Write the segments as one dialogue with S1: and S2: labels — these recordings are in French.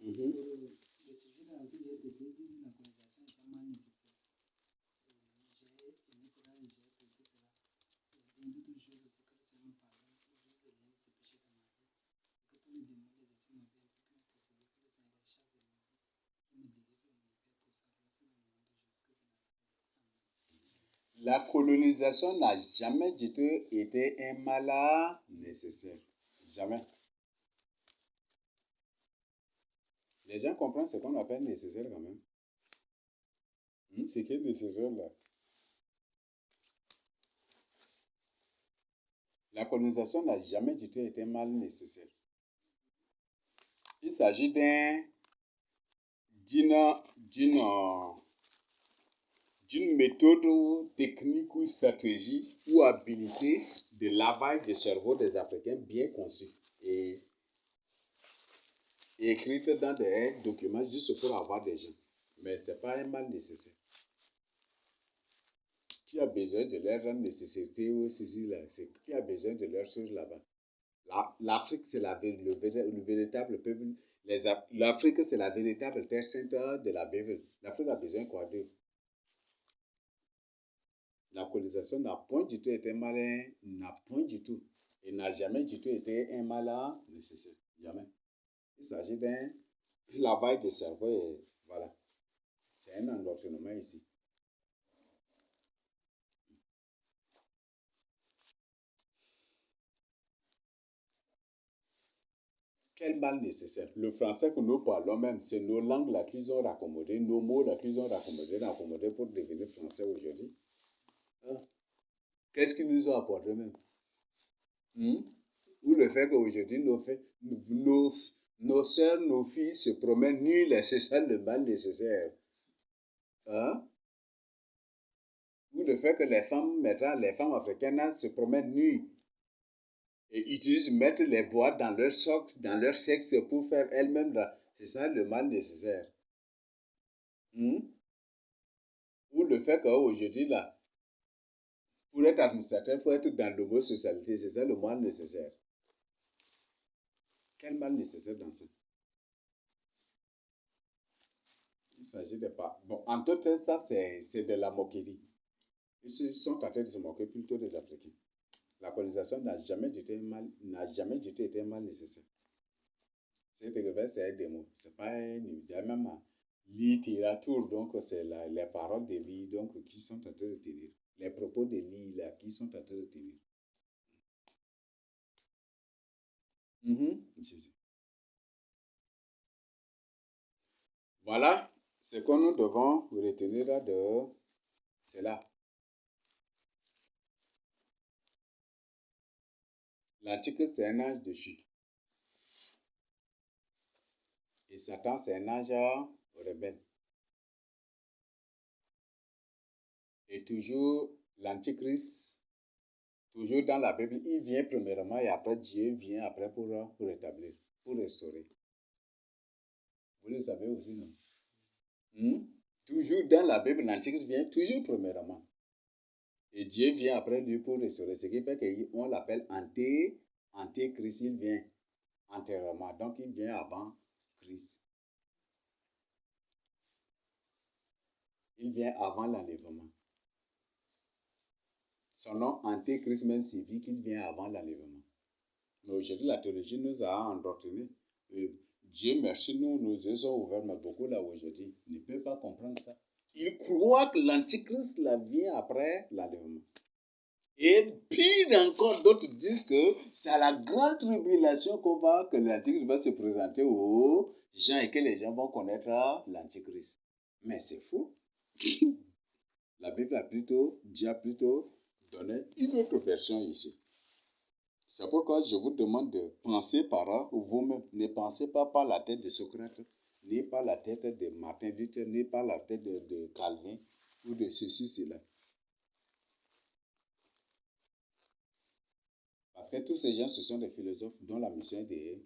S1: Mhm.
S2: Le sujet là aussi, j'ai été dit la colonisation est pas mal nécessaire. J'ai aimé cela et j'ai apprécié cela. Et une autre chose aussi que le Seigneur me parlait, juste de rien se péché dans ma vie. Et que tous les démons des esprits m'avaient impliqué que le Seigneur chasse de ma vie. Qui me délivre de mon père pour sa gloire, c'est le nom de Jésus que je l'appelle. Amen.
S1: La colonisation n'a jamais du tout été un mal nécessaire. Jamais. Les gens comprennent ce qu'on appelle nécessaire quand même. Ce qui est nécessaire là. La colonisation n'a jamais du tout été un mal nécessaire. Il s'agit d'une méthode ou technique ou stratégie ou habilité de lavage du cerveau des Africains bien conçue et écrite dans des documents juste pour avoir des gens. Mais ce n'est pas un mal nécessaire. Qui a besoin de leur nécessité ou ceci là? C'est qui a besoin de leurs choses là-bas? L'Afrique, c'est le véritable peuple. L'Afrique, c'est la véritable terre sainte de la Bible. L'Afrique a besoin quoi d'eux? La colonisation n'a point du tout été malin, n'a point du tout, et n'a jamais du tout été un mal nécessaire. Jamais. Il s'agit d'un lavage de cerveau et voilà. C'est un endoctrinement ici. Quel mal nécessaire? Le français que nous parlons même, c'est nos langues là qu'ils ont raccommodé, nos mots là qu'ils ont raccommodé pour devenir français aujourd'hui. Hein? Qu'est-ce qu'ils nous ont apporté même? Ou le fait qu'aujourd'hui, nos soeurs, nos filles se promènent nues, c'est ça le mal nécessaire. Hein? Ou le fait que les femmes, maintenant, les femmes africaines se promènent nues et mettent les boîtes dans leurs socks, dans leur sexe pour faire elles-mêmes. C'est ça le mal nécessaire. Ou le fait qu'aujourd'hui, là, pour être administrateur, il faut être dans l'homosexualité. C'est ça le mal nécessaire. Quel mal nécessaire dans ça? Il s'agit de pas. Bon, en tout cas, ça, c'est de la moquerie. Ils sont en train de se moquer plutôt des Africains. La colonisation n'a jamais du tout été un mal nécessaire. C'est un démon. C'est pas un même littérature, donc c'est les paroles de Lee donc, qui sont en train de tenir. Les propos de Lee là, qui sont en train de tenir. Voilà ce que nous devons retenir de cela. L'Antique, c'est un âge de chute. Et Satan, c'est un âge rebelle. Et toujours, l'Antichrist, toujours dans la Bible, il vient premièrement et après Dieu vient après pour rétablir, pour restaurer. Vous le savez aussi, non? Toujours dans la Bible, l'Antichrist vient toujours premièrement. Et Dieu vient après lui pour restaurer. Ce qui fait qu'on l'appelle Antéchrist, il vient antérieurement. Donc il vient avant Christ. Il vient avant l'enlèvement. Son nom Antéchrist même signifie qu'il vient avant l'enlèvement. Mais aujourd'hui, la théologie nous a endoctrinés. Dieu merci, nos yeux sont ouverts, mais beaucoup là aujourd'hui ne peuvent pas comprendre ça. Ils croient que l'Antichrist là vient après l'enlèvement. Et pire encore, d'autres disent que c'est à la grande tribulation que l'Antichrist va se présenter aux gens et que les gens vont connaître l'Antichrist. Mais c'est faux. La Bible Dieu a plutôt donné une autre version ici. C'est pourquoi je vous demande de penser par vous-même. Ne pensez pas par la tête de Socrate, ni par la tête de Martin Luther, ni par la tête de Calvin, ou de ceci, cela. Parce que tous ces gens, ce sont des philosophes dont la mission est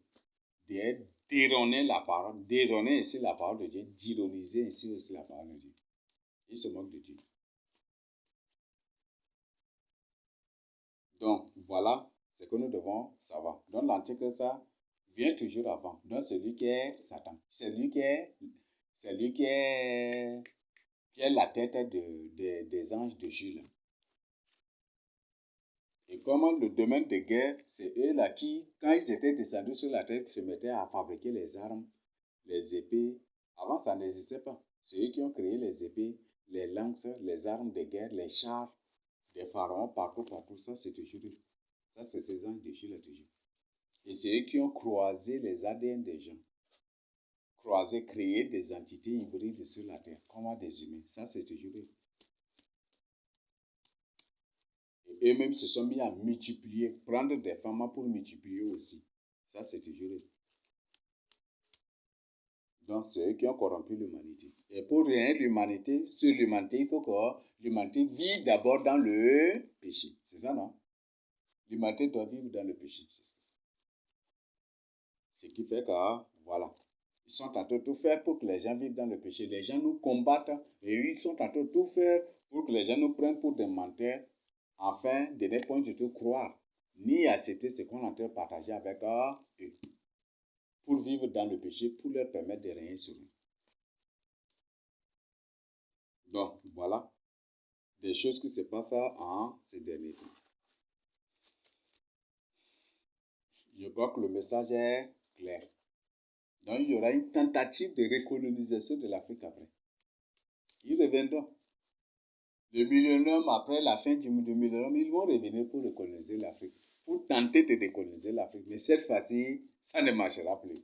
S1: d'erroner la parole, d'erroner ici la parole de Dieu, d'ironiser ici aussi la parole de Dieu. Ils se moquent de Dieu. Donc, voilà ce que nous devons savoir. Donc, l'Antichrist vient toujours avant. Donc, celui qui est Satan, celui qui est la tête des anges de Jules. Et comment le domaine de guerre, c'est eux là qui, quand ils étaient descendus sur la terre, se mettaient à fabriquer les armes, les épées. Avant, ça n'existait pas. C'est eux qui ont créé les épées, les lances, les armes de guerre, les chars, des pharaons, partout. Ça, c'est toujours eux. Ça, c'est ces anges de Jules toujours. Et c'est eux qui ont croisé les ADN des gens. Croisé, créé des entités hybrides sur la terre, comme des humains. Ça, c'est toujours eux. Et eux-mêmes se sont mis à multiplier, prendre des femmes pour multiplier aussi. Ça, c'est toujours eux. Donc, c'est eux qui ont corrompu l'humanité. Et pour rien, l'humanité, sur l'humanité, il faut que l'humanité vive d'abord dans le péché. C'est ça, non? L'humanité doit vivre dans le péché. Ce qui fait que, voilà, ils sont en train de tout faire pour que les gens vivent dans le péché. Les gens nous combattent et ils sont en train de tout faire pour que les gens nous prennent pour des menteurs, afin de ne point du tout croire, ni accepter ce qu'on est en train de partager avec eux, pour vivre dans le péché, pour leur permettre de régner sur eux. Donc, voilà des choses qui se passent en ces derniers temps. Je crois que le message est clair. Donc, il y aura une tentative de recolonisation de l'Afrique après. Ils reviendront. Le millénaire, après la fin du millénaire, ils vont revenir pour recoloniser l'Afrique, pour tenter de recoloniser l'Afrique. Mais cette fois-ci, ça ne marchera plus.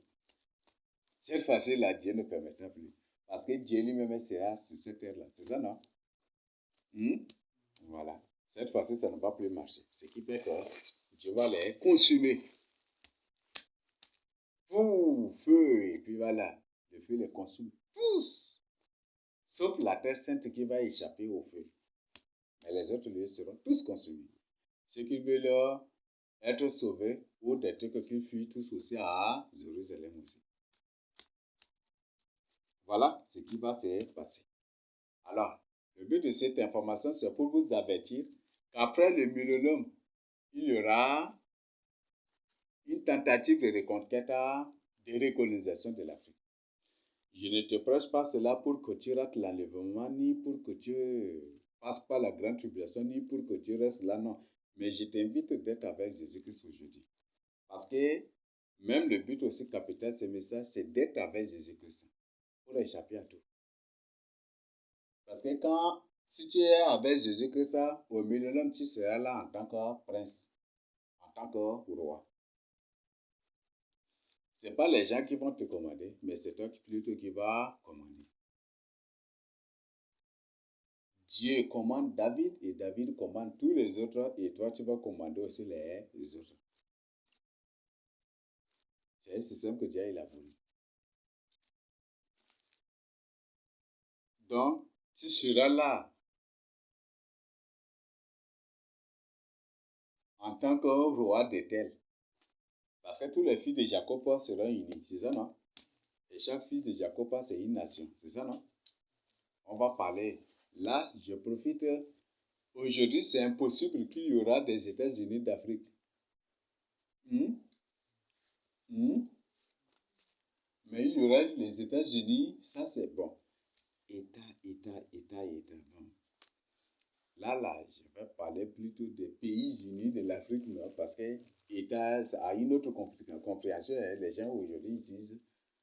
S1: Cette fois-ci, là, Dieu ne permettra plus. Parce que Dieu lui-même sera sur cette terre-là. C'est ça, non? Voilà. Cette fois-ci, ça ne va plus marcher. Ce qui fait que Dieu va les consumer. Feu, et puis voilà. Le feu les consume tous. Sauf la terre sainte qui va échapper au feu. Mais les autres lieux seront tous consumés. Ceux qui veulent être sauvés ou des trucs qui fuient tous aussi à Jérusalem aussi. Voilà ce qui va se passer. Alors, le but de cette information, c'est pour vous avertir qu'après le millénaire, il y aura une tentative de reconquête, de recolonisation de l'Afrique. Je ne te prêche pas cela pour que tu rates l'enlèvement, ni pour que tu passes pas la grande tribulation, ni pour que tu restes là, non. Mais je t'invite d'être avec Jésus-Christ aujourd'hui. Parce que même le but aussi capital de ce message, c'est d'être avec Jésus-Christ pour échapper à tout. Parce que si tu es avec Jésus-Christ, au millénaire, tu seras là en tant que prince, en tant que roi. Ce n'est pas les gens qui vont te commander, mais c'est toi plutôt qui vas commander. Dieu commande David et David commande tous les autres et toi tu vas commander aussi les autres. C'est un système que Dieu a voulu. Donc, tu seras là en tant que roi d'Étel. Parce que tous les fils de Jacob seront unis, c'est ça, non? Et chaque fils de Jacob, c'est une nation, c'est ça, non? On va parler. Là, je profite. Aujourd'hui, c'est impossible qu'il y aura des États-Unis d'Afrique. Mais il y aura les États-Unis, ça c'est bon. État. Bon. Là, je vais parler plutôt des pays unis de l'Afrique, parce que État a une autre compréhension. Les gens aujourd'hui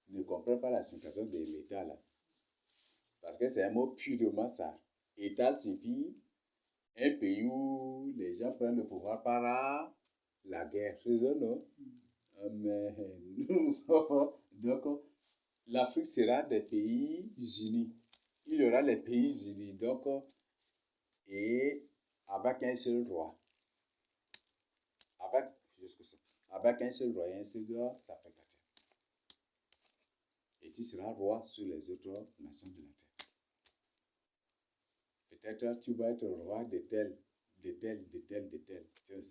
S1: ne comprennent pas la signification de l'État là. Parce que c'est un mot purement ça. État signifie un pays où les gens prennent le pouvoir par la guerre. C'est ça, non? Mais nous sommes... Donc, l'Afrique sera des pays unis. Il y aura les pays unis. Donc, et avec un seul roi. Avec un seul roi et un seul sacrificateur. Et tu seras roi sur les autres nations de la terre. Peut-être tu vas être roi de tel. Tu ne sais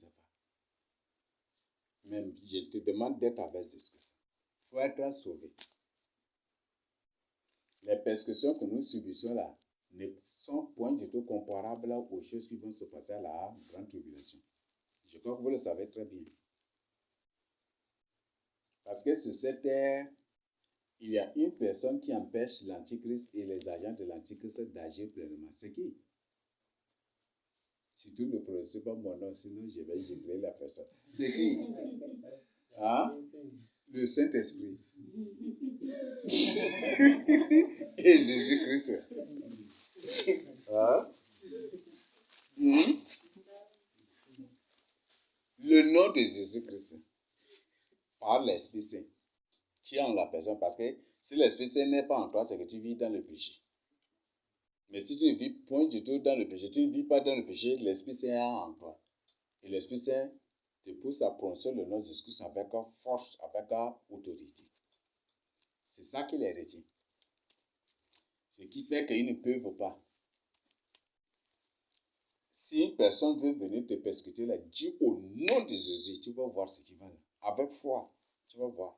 S1: pas. Mais je te demande d'être avec Jésus. Il faut être sauvé. Les persécutions que nous subissons là ne sont point du tout comparables aux choses qui vont se passer à la grande tribulation. Je crois que vous le savez très bien. Parce que sur cette terre, il y a une personne qui empêche l'Antichrist et les agents de l'Antichrist d'agir pleinement. C'est qui? Surtout ne prononcez pas mon nom, sinon je vais gifler la personne. C'est qui? Hein? Le Saint-Esprit. Et Jésus-Christ. Hein? Le nom de Jésus-Christ, par l'Esprit Saint, qui est en la personne. Parce que si l'Esprit Saint n'est pas en toi, c'est que tu vis dans le péché. Mais si tu ne vis point du tout dans le péché, tu ne vis pas dans le péché, l'Esprit Saint est en toi. Et l'Esprit Saint te pousse à prononcer le nom de Jésus avec force, avec autorité. C'est ça qui les retient. Ce qui fait qu'ils ne peuvent pas. Si une personne veut venir te persécuter, là, dis au nom de Jésus, tu vas voir ce qui va. Avec foi, tu vas voir.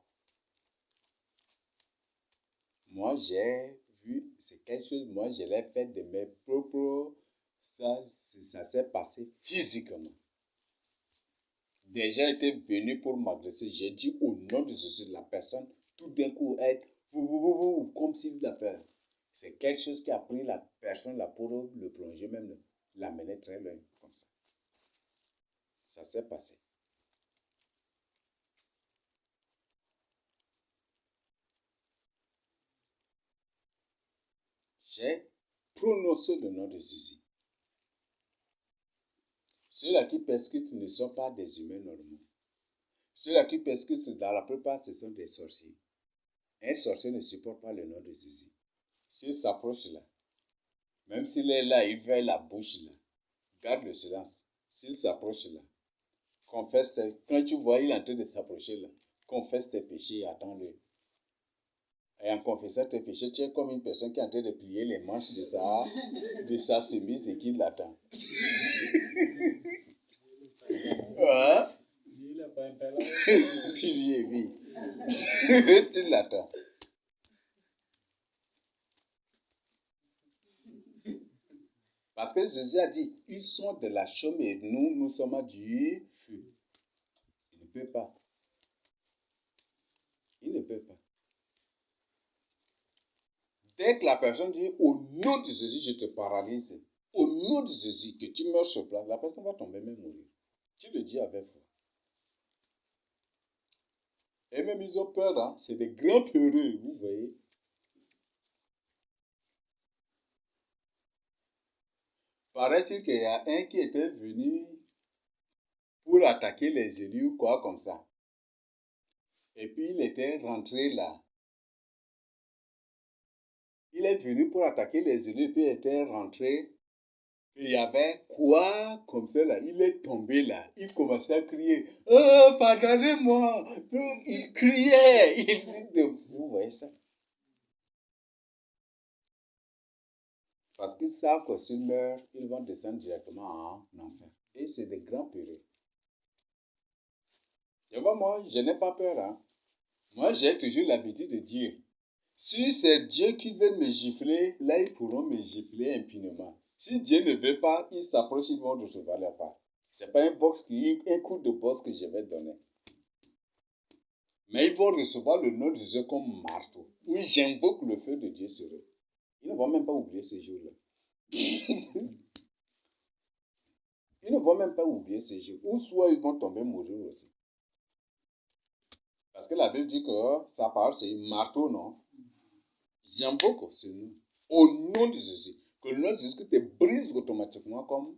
S1: Moi, j'ai vu, c'est quelque chose, moi, je l'ai fait de mes propres, ça s'est passé physiquement. Des gens étaient venus pour m'agresser, j'ai dit au nom de Jésus, la personne, tout d'un coup, être comme s'il l'a peur. C'est quelque chose qui a pris la personne là pour le plonger, même l'amener très loin, comme ça. Ça s'est passé. J'ai prononcé le nom de Jésus. Ceux-là qui persécutent ne sont pas des humains normaux. Ceux-là qui persécutent, dans la plupart, ce sont des sorciers. Un sorcier ne supporte pas le nom de Jésus. S'il s'approche là, même s'il est là, il veut la bouche là, garde le silence. S'il s'approche là, confesse, quand tu vois, il est en train de s'approcher là, confesse tes péchés et attends-le. Et en confessant tes péchés, tu es comme une personne qui est en train de plier les manches de sa chemise et qui l'attend. Hein? Plier, oui. Tu l'attends. Parce que Jésus a dit, ils sont de la chaume et nous sommes du feu. Il ne peut pas. Il ne peut pas. Dès que la personne dit, au nom de Jésus, je te paralyse, au nom de Jésus, que tu meurs sur place, la personne va tomber même mourir. Tu le dis avec foi. Et même ils ont peur, hein? C'est des grands peureux, vous voyez. Paraît-il qu'il y a un qui était venu pour attaquer les élus ou quoi comme ça. Et puis il était rentré là. Il est venu pour attaquer les élus et puis il était rentré. Il y avait quoi comme ça là. Il est tombé là. Il commençait à crier. Oh, pardonnez-moi. Il criait. Il dit de... Vous voyez ça? Parce qu'ils savent que s'ils meurent, ils vont descendre directement en enfer. Et c'est des grands peureux. Et moi, je n'ai pas peur. Hein. Moi, j'ai toujours l'habitude de dire, si c'est Dieu qui veut me gifler, là, ils pourront me gifler impunément. Si Dieu ne veut pas, ils s'approchent, ils vont recevoir leur part. Ce n'est pas un coup de boxe que je vais donner. Mais ils vont recevoir le nom de Jésus comme marteau. Oui, j'invoque le feu de Dieu sur eux. Ils ne vont même pas oublier ce jour-là. Ils ne vont même pas oublier ce jour. Ou soit ils vont tomber mourir aussi. Parce que la Bible dit que sa parole c'est un marteau, non? J'invoque ce nom. Au nom de Jésus. Que le nom de Jésus te brise automatiquement comme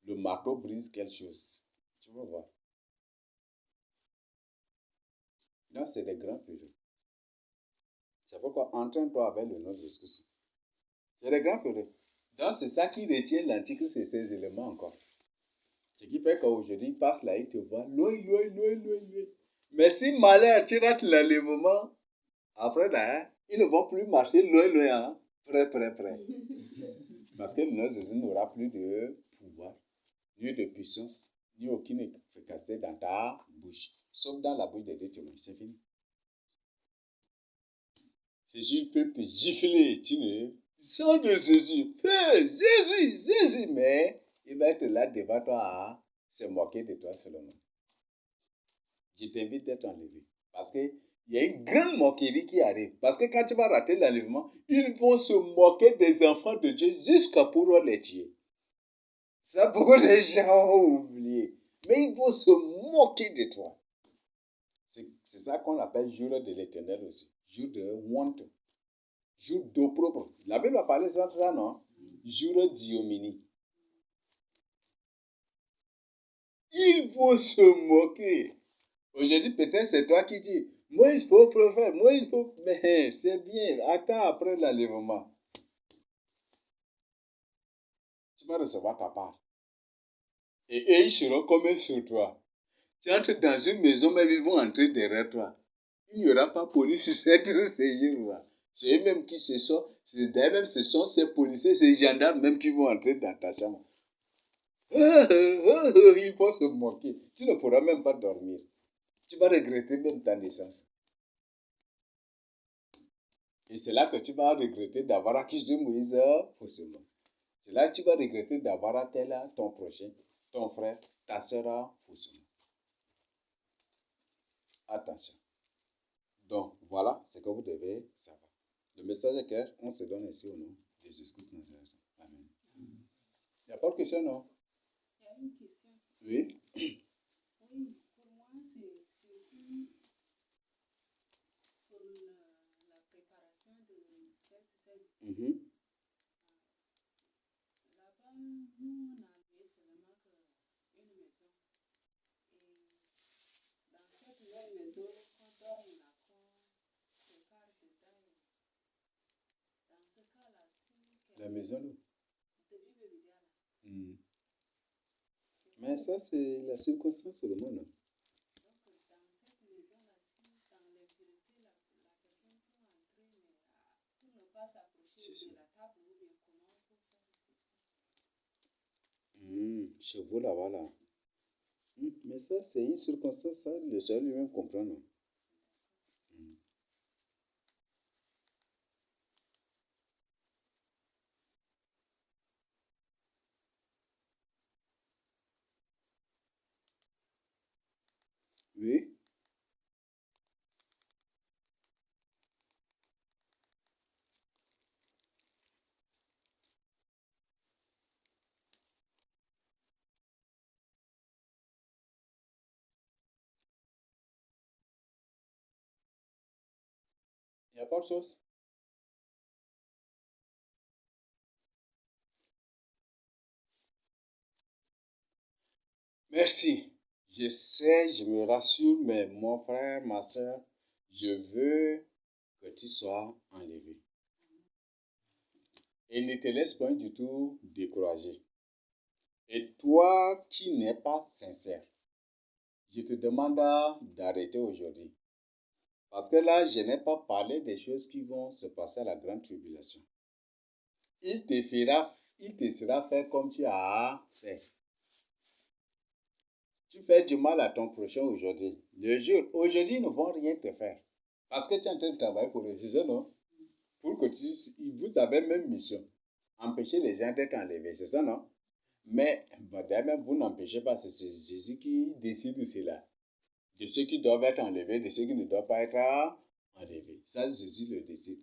S1: le marteau brise quelque chose. Tu vas voir. Là, c'est des grands périls. C'est pourquoi entraîne-toi avec le nom de Jésus. C'est des grands périls. Donc, c'est ça qui retient l'Antichrist et ses éléments encore. Ce qui fait qu'aujourd'hui, il passe là, il te voit loin. Mais si malheur, tu rates l'enlèvement, après là, ils ne vont plus marcher loin, hein? Près. Parce que le nom de Jésus n'aura plus de pouvoir, ni de puissance, ni aucune efficacité dans ta bouche. Sauf dans la bouche des deux témoins. C'est fini. Jésus peut te gifler, tu ne... Sang de Jésus, fais Jésus, mais il va être là devant toi à se moquer de toi seulement. Je t'invite d'être enlevé. Parce qu'il y a une grande moquerie qui arrive. Parce que quand tu vas rater l'enlèvement, ils vont se moquer des enfants de Dieu jusqu'à pour les tuer. Ça, beaucoup de gens ont oublié. Mais ils vont se moquer de toi. C'est ça qu'on appelle jour de l'Éternel aussi. Jour de honte. Jour d'opprobre. La Bible a parlé de ça, non? Jour d'ignominie. Ils vont se moquer. Aujourd'hui, peut-être c'est toi qui dis, moi il faut prophète, moi il faut... Mais c'est bien, attends après l'enlèvement. Tu vas recevoir ta part. Et ils seront comme sur toi. Tu entres dans une maison, mais ils vont entrer derrière toi. Il n'y aura pas de police sur cette séjour-là. C'est eux-mêmes qui se sont, d'ailleurs ce sont ces policiers, ces gendarmes même qui vont entrer dans ta chambre. Il faut se moquer. Tu ne pourras même pas dormir. Tu vas regretter même ta naissance. Et c'est là que tu vas regretter d'avoir accusé Moïse faussement. C'est là que tu vas regretter d'avoir appelé ton prochain, ton frère, ta soeur faussement. Attention. Donc, voilà ce que vous devez savoir. Le message est clair, on se donne ici au nom de Jésus-Christ. Amen. Il n'y a pas de question, non?
S2: Il y a une question.
S1: Oui.
S2: Oui, pour moi, c'est surtout pour la préparation de cette
S1: Mhm.
S2: Là-bas, nous, on a loué seulement une maison. Et dans cette même maison, quand on dort, on a prépare dedans. Dans ce cas-là, si
S1: La maison, là.
S2: de Bible idéal,
S1: Mais ça, c'est la circonstance seulement, non?
S2: donc dans cette maison-là, si dans l'impureté, la personne peut entrer, mais pour ne pas s'approcher de la table ou bien comment on peut faire.
S1: Chez vous, là-bas, là. Mais ça, c'est une circonstance, ça, le seul lui-même comprend, non? Oui. Il n'y a pas de chose. Merci. Je sais, je me rassure, mais mon frère, ma soeur, je veux que tu sois enlevé. Et ne te laisse pas du tout décourager. Et toi qui n'es pas sincère, je te demande d'arrêter aujourd'hui. Parce que là, je n'ai pas parlé des choses qui vont se passer à la grande tribulation. Il te sera fait comme tu as fait. Tu fais du mal à ton prochain aujourd'hui. Aujourd'hui, ils ne vont rien te faire. Parce que tu es en train de travailler pour le juge, non? Pour que vous avez même mission. Empêcher les gens d'être enlevés, c'est ça, non? Mais d'ailleurs, vous n'empêchez pas, c'est Jésus qui décide de cela. De ceux qui doivent être enlevés, de ceux qui ne doivent pas être enlevés. Ça, Jésus le décide.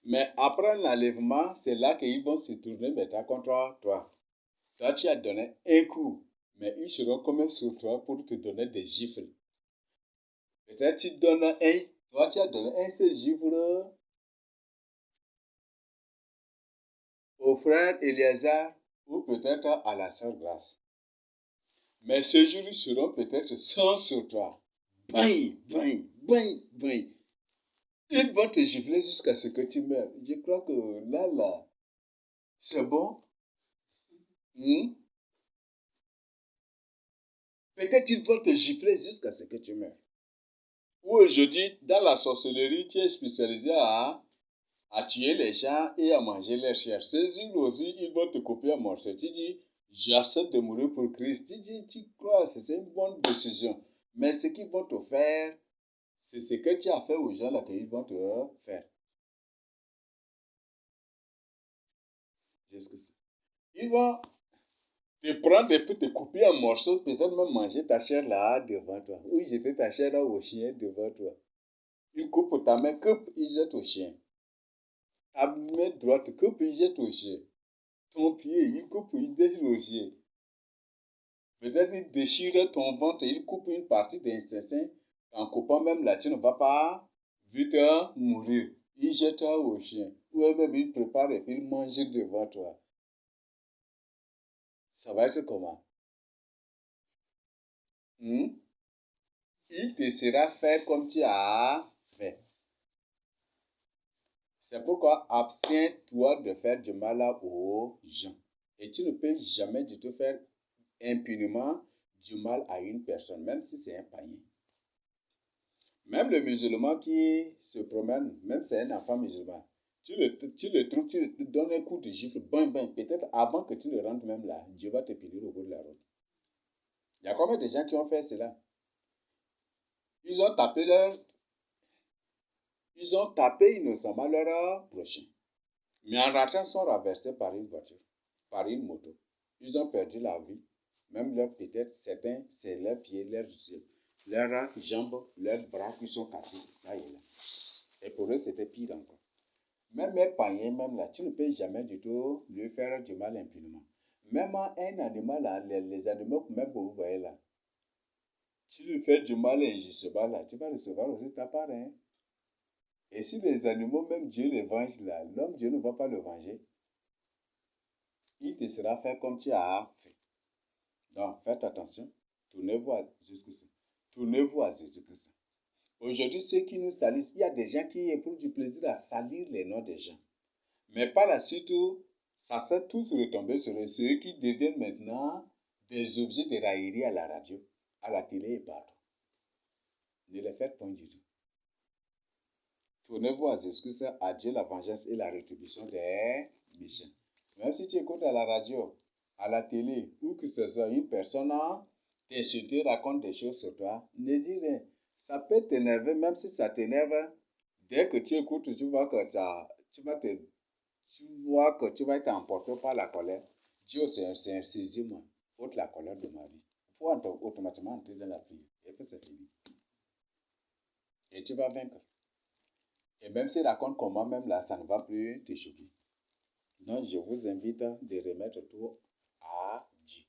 S1: Mais après l'enlèvement, c'est là qu'ils vont se tourner maintenant contre toi. Toi, tu as donné un coup, mais ils seront comme sur toi pour te donner des gifles. Peut-être tu donnes toi tu as donné un seul gifle au frère Eliezer ou peut-être à la sœur Grâce. Mais ces jours, ils seront peut-être 100 sur toi. Bang, bang, bang, bang. Ils vont te gifler jusqu'à ce que tu meurs. Je crois que là, c'est bon. Peut-être ils vont te gifler jusqu'à ce que tu meurs. Ou aujourd'hui, dans la sorcellerie, tu es spécialisé à tuer les gens et à manger leur chair. Ces jours aussi, ils vont te couper à morceaux. Tu dis, j'accepte de mourir pour Christ. Tu dis, tu crois que c'est une bonne décision. Mais ce qu'ils vont te faire, c'est ce que tu as fait aux gens là qu'ils vont te faire. Ils vont te prendre et puis te couper en morceaux, peut-être même manger ta chair là devant toi. Ou jeter ta chair là au chien devant toi. Il coupe ta main, coupe, il jette au chien. Ta main droite, coupe, il jette au chien. Ton pied, il coupe, il jette au chien. Peut-être il déchire ton ventre, il coupe une partie de l'intestin. En coupant même là, tu ne vas pas vite mourir. Il jette au chien. Ou même il prépare et puis il mange devant toi. Ça va être comment? Il te sera fait comme tu as fait. C'est pourquoi abstiens-toi de faire du mal aux gens. Et tu ne peux jamais du tout faire impunément du mal à une personne, même si c'est un païen. Même le musulman qui se promène, même si c'est un enfant musulman, tu le trouves, tu lui donnes un coup de gifle, peut-être avant que tu ne rentres même là, Dieu va te punir au bout de la route. Il y a combien de gens qui ont fait cela? Ils ont tapé innocemment leur prochain. Mais en rentrant, sont renversés par une voiture, par une moto. Ils ont perdu la vie. Même peut-être certains, c'est leurs pieds, leurs jambes, leurs bras qui sont cassés. Ça y est là. Et pour eux, c'était pire encore. Même un païen, même là, tu ne peux jamais du tout lui faire du mal impunément. Même un animal, là, les animaux, même que vous voyez là, si tu lui fais du mal injustement là, tu vas recevoir aussi ta part. Hein? Et si les animaux, même Dieu les venge là, l'homme, Dieu ne va pas le venger. Il te sera fait comme tu as fait. Donc, faites attention. Tournez-vous à Jésus-Christ. Tournez-vous à Jésus-Christ. Aujourd'hui, ceux qui nous salissent, il y a des gens qui éprouvent du plaisir à salir les noms des gens. Mais par la suite, ça s'est tous retombé sur ceux qui deviennent maintenant des objets de raillerie à la radio, à la télé et partout. Ne les faites pas du tout. Tournez-vous à Jésus-Christ, à Dieu la vengeance et la rétribution des méchants. Même si tu écoutes à la radio, à la télé, ou que ce soit une personne t'insulte, raconte des choses sur toi, ne dis rien. Ça peut t'énerver, même si ça t'énerve. Dès que tu écoutes, tu vois que tu vas être emporté par la colère. Dieu, c'est un saisis-moi, ôte la colère de ma vie. Il faut automatiquement entrer dans la prière. Et puis c'est fini. Et tu vas vaincre. Et même s'il raconte comment, même là, ça ne va plus te choquer. Donc, je vous invite de remettre tout à Dieu.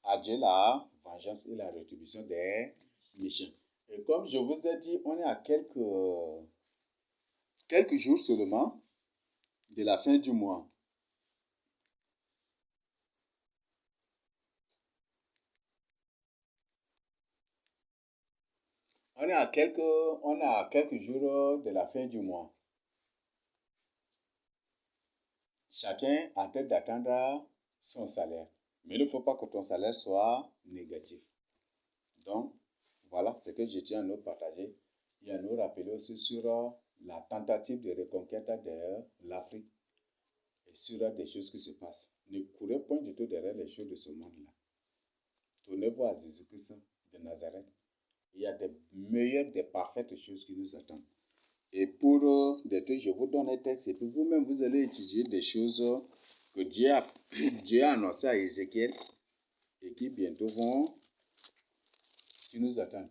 S1: À Dieu la vengeance et la rétribution des méchants. Et comme je vous ai dit, on est à quelques jours seulement de la fin du mois. On est à quelques jours de la fin du mois. Chacun a tête d'attendre son salaire. Mais il ne faut pas que ton salaire soit négatif. Donc, voilà ce que je tiens à nous partager et à nous rappeler aussi sur la tentative de reconquête de l'Afrique et sur des choses qui se passent. Ne courez point du tout derrière les choses de ce monde-là. Tournez-vous à Jésus-Christ de Nazareth. Il y a des meilleures, des parfaites choses qui nous attendent. Et pour je vous donne un texte et puis vous-même, vous allez étudier des choses que Dieu a annoncées à Ézéchiel et qui bientôt qui nous attendent.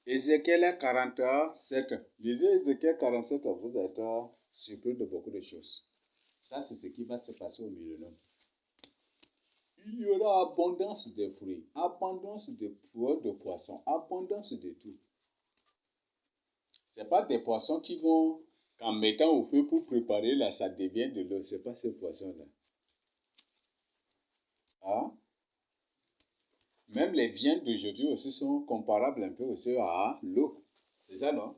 S1: Ézéchiel 47. Lisez Ézéchiel 47, vous êtes surpris de beaucoup de choses. Ça, c'est ce qui va se passer au millénaire. Il y aura abondance de fruits, abondance de poissons, abondance de tout. Ce n'est pas des poissons qui vont, qu'en mettant au feu pour préparer, là, ça devient de l'eau. Ce n'est pas ces poissons-là. Hein? Même les viandes d'aujourd'hui aussi sont comparables un peu aussi à l'eau. C'est ça, non?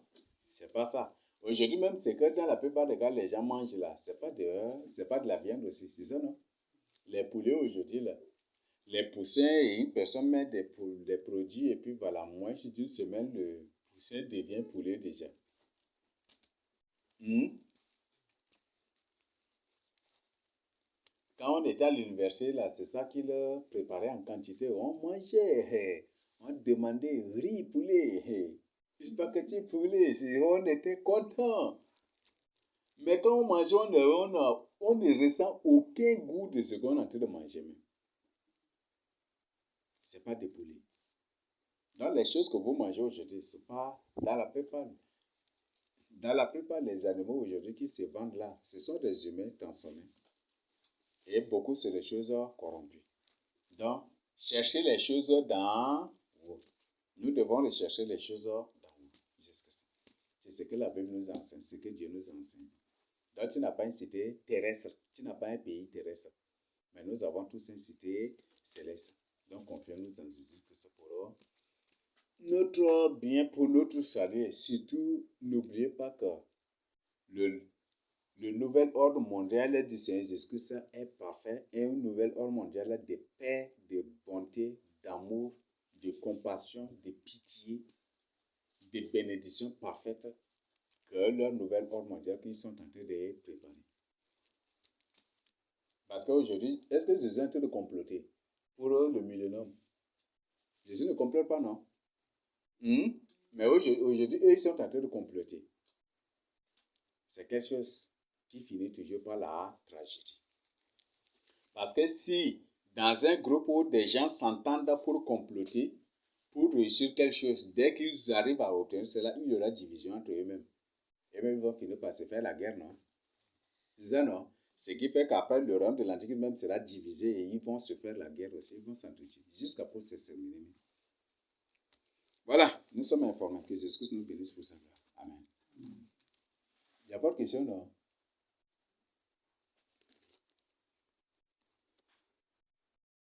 S1: C'est pas ça. Aujourd'hui même, c'est que dans la plupart des cas, les gens mangent là. C'est pas de la viande aussi. C'est ça, non? Les poulets aujourd'hui, là. Les poussins, et une personne met des produits et puis voilà, moins d'une semaine, le poussin devient poulet déjà. Quand Quand on était à l'université, là, c'est ça qu'ils préparaient en quantité. On mangeait, on demandait riz, poulet, spaghetti poulet. On était contents. Mais quand on mange, on ne ressent aucun goût de ce qu'on est en train de manger. Ce n'est pas des poulets. Donc les choses que vous mangez aujourd'hui, c'est pas dans la plupart des animaux aujourd'hui qui se vendent là, ce sont des humains transformés. Et beaucoup, c'est des choses corrompues. Donc, cherchez les choses dans vous. Nous devons rechercher les choses dans vous. C'est ce que la Bible nous enseigne, c'est ce que Dieu nous enseigne. Donc, tu n'as pas une cité terrestre, tu n'as pas un pays terrestre. Mais nous avons tous une cité céleste. Donc, confions-nous dans Jésus-Christ pour notre bien, pour notre salut. Surtout, n'oubliez pas que le nouvel ordre mondial du Seigneur Jésus-Christ est parfait et un nouvel ordre mondial de paix, de bonté, d'amour, de compassion, de pitié, de bénédiction parfaite que leur nouvel ordre mondial qu'ils sont en train de préparer. Parce qu'aujourd'hui, est-ce que Jésus est en train de comploter pour le millénaire? Jésus ne complote pas, non? Mais aujourd'hui, eux, ils sont en train de comploter. C'est quelque chose qui finit toujours par la tragédie. Parce que si, dans un groupe où des gens s'entendent pour comploter, pour réussir quelque chose, dès qu'ils arrivent à obtenir cela, il y aura division entre eux-mêmes. Et même ils vont finir par se faire la guerre, non? C'est ça, non? Ce qui fait qu'après, le royaume de l'Antichrist même sera divisé et ils vont se faire la guerre aussi, ils vont s'entretuer, jusqu'à pour s'exterminer. Voilà, nous sommes informés que Jésus nous bénisse pour ça. Amen. Il n'y a pas de question, non?